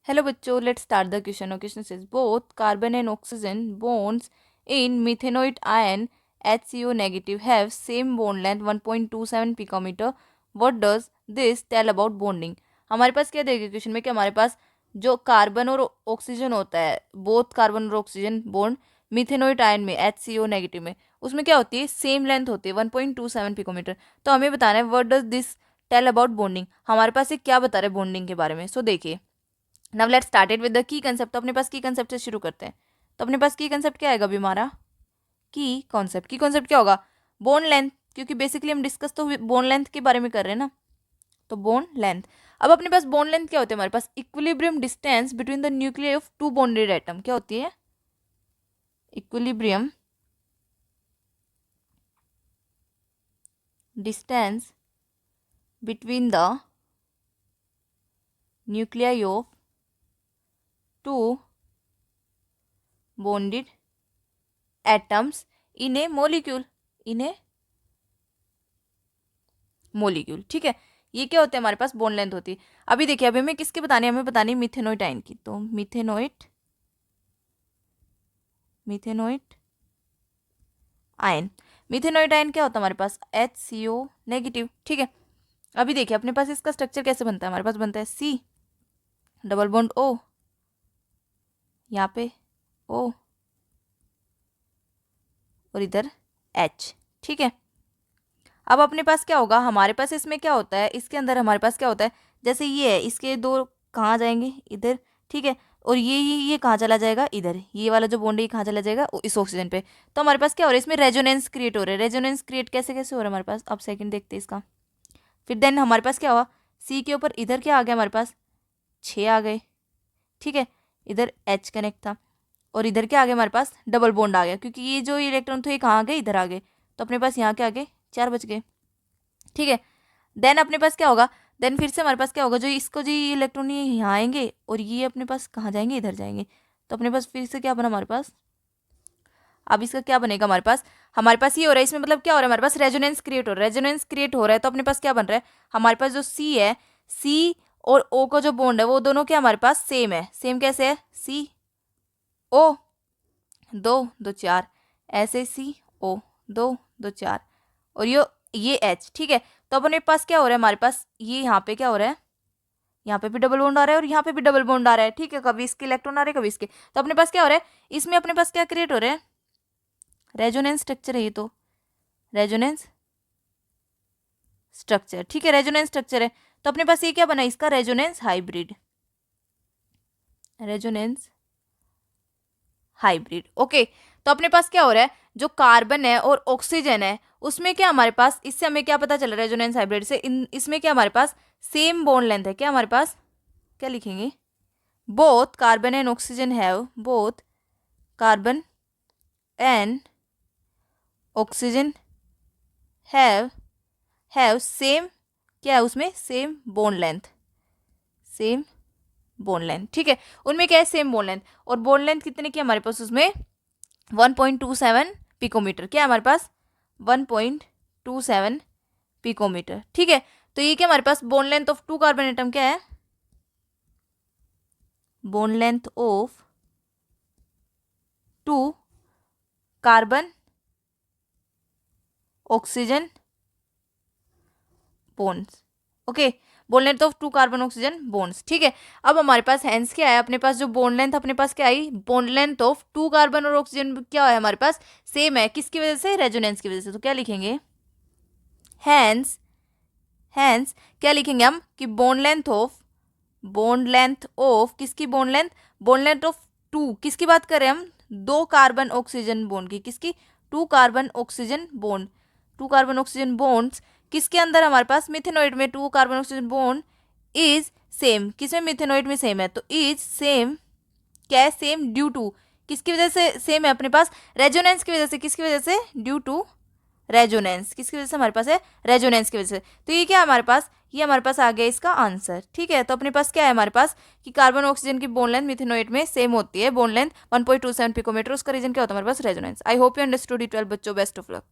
Hello बच्चों, let's start the question. Question says both carbon and oxygen bonds in methanoid ion HCO negative have same bond length 1.27 picometer. What does this tell about bonding? हमारे पास क्या देगा question में कि हमारे पास जो carbon और oxygen होता है, बोथ कार्बन और ऑक्सीजन बॉन्ड मिथेनोइड आयन में HCO नेगेटिव में, उसमें क्या होती है, सेम लेंथ होती है 1.27 पिकोमीटर. तो हमें बताना है what does this tell about bonding. हमारे पास ये क्या बता रहे हैं बॉन्डिंग के बारे में. सो देखिए, now let's started with the key concept. तो अपने पास की कंसेप्ट से शुरू करते हैं. तो अपने पास की कंसेप्ट क्या आएगा अभी हमारा? की कॉन्सेप्ट क्या होगा? बोन लेंथ, क्योंकि बेसिकली हम डिस्कस तो बोन लेंथ के बारे में कर रहे हैं ना, तो बोन लेंथ. अब अपने पास बोन लेंथ क्या होती है हमारे पास? Equilibrium distance between the nuclear of two bonded atom. क्या होती है? Equilibrium distance between the nuclear of two bonded atoms in a molecule. ठीक है, ये क्या होता है हमारे पास? बॉन्ड लेंथ होती है. अभी देखिए, अभी हमें किसकी बतानी है? हमें बतानी है मिथेनोइड आयन की. तो मिथेनोइड आयन क्या होता है हमारे पास? HCO negative. ठीक है, अभी देखिए अपने पास इसका स्ट्रक्चर कैसे बनता है. हमारे पास बनता है C डबल बॉन्ड O, यहाँ पे O और इधर H. ठीक है, अब अपने पास क्या होगा? हमारे पास इसमें क्या होता है, इसके अंदर हमारे पास क्या होता है, जैसे ये है, इसके दो कहाँ जाएंगे? इधर. ठीक है, और ये कहाँ चला जाएगा? इधर. ये वाला जो बॉन्ड है कहाँ चला जाएगा? इस ऑक्सीजन पे. तो हमारे पास क्या हो रहा है? इसमें रेजोनेंस क्रिएट हो रहा है. रेजोनेंस क्रिएट कैसे कैसे हो रहा है हमारे पास? अब सेकंड देखते हैं इसका. फिर देन हमारे पास क्या हुआ? सी के ऊपर इधर क्या आ गया हमारे पास? 6 आ गए. ठीक है, इधर H कनेक्ट था और इधर क्या आ गया हमारे पास? डबल बॉन्ड आ गया, क्योंकि ये जो इलेक्ट्रॉन थे ये कहाँ आ गए? इधर आ गए. तो अपने पास यहाँ क्या आ गए? 4 बच गए. ठीक है, देन अपने पास क्या होगा? देन फिर से हमारे पास क्या होगा? जो इसको जो ये इलेक्ट्रॉन ये यहाँ आएंगे और ये अपने पास कहाँ जाएंगे? इधर जाएंगे. तो अपने पास फिर से क्या बना हमारे पास? अब इसका क्या बनेगा हमारे पास? हमारे पास ये हो रहा है, इसमें मतलब क्या हो रहा है हमारे पास? रेजोनेंस क्रिएट हो रहा है. रेजोनेंस क्रिएट हो रहा है तो अपने पास क्या बन रहा है? हमारे पास जो सी है, सी और ओ का जो बॉन्ड है वो दोनों क्या हमारे पास सेम है. सेम कैसे है? सी ओ 2 2 4, ऐसे सी ओ 2 2 4 और ये H. ठीक है, तो अपने पास क्या हो रहा है हमारे पास? ये यहाँ पे क्या हो रहा है? यहाँ पे भी डबल बॉन्ड आ रहा है और यहाँ पे भी डबल बॉन्ड आ रहा है. ठीक है, कभी इसके इलेक्ट्रॉन आ रहे हैं कभी इसके. तो अपने पास क्या हो रहा है? इसमें अपने पास क्या क्रिएट हो रहा है? रेजोनेंस स्ट्रक्चर है ये तो. Resonance structure. ठीक है, रेजोनेंस स्ट्रक्चर है. तो अपने पास ये क्या बना? इसका resonance hybrid. Resonance hybrid. Okay, तो अपने पास क्या हो रहा है? जो कार्बन है और ऑक्सीजन है उसमें क्या हमारे पास, इससे हमें क्या पता चल रहा है रेजोनेंस हाइब्रिड से? इसमें क्या हमारे पास? सेम बॉन्ड लेंथ है. क्या हमारे पास? क्या लिखेंगे? Both carbon and oxygen have, both carbon and oxygen have same, क्या है उसमें? Same bond length. Same bond length. ठीक है, उनमें क्या है? Same bond length. और बॉन्ड लेंथ कितने की हमारे पास उसमें? 1.27 पिकोमीटर. क्या है हमारे पास? 1.27 पिकोमीटर. ठीक है, तो ये क्या हमारे पास? Bond length of two carbon atom क्या है? Bond length of two carbon oxygen bonds. Okay, bond length of two carbon oxygen bonds. ठीक है, अब हमारे पास हैंस क्या है अपने पास? जो बॉन्ड लेंथ अपने पास क्या आई? Bond length of two carbon और ऑक्सीजन क्या है हमारे पास? सेम है. किसकी वजह से? रेजोनेंस की वजह से. तो क्या लिखेंगे? हैंस क्या लिखेंगे हम? कि बॉन्ड लेंथ ऑफ किसकी? बॉन्ड लेंथ ऑफ टू, किसकी बात कर रहे हैं हम? 2 कार्बन ऑक्सीजन बॉन्ड की. किसकी? 2 carbon oxygen bond. 2 carbon oxygen bonds किसके अंदर हमारे पास? मिथेनॉइड में. 2 carbon oxygen bond is same. किसमें? मिथेनॉइड में सेम है. तो इज सेम क्या है? सेम ड्यू टू, किसकी वजह से सेम है अपने पास? रेजोनेंस की वजह से. किसकी वजह से? Due to resonance. किसकी वजह से हमारे पास है? रेजोनेंस की वजह से. तो ये क्या है हमारे पास? ये हमारे पास आ गया इसका आंसर. ठीक है, तो अपने पास क्या है हमारे पास? कि कार्बन ऑक्सीजन की बॉन्ड लेंथ मिथेनोइड में सेम होती है. Bond length 1.27 picometer. उसका रीजन क्या होता है हमारे पास? Resonance. I hope you understood it well बच्चों. Best of luck.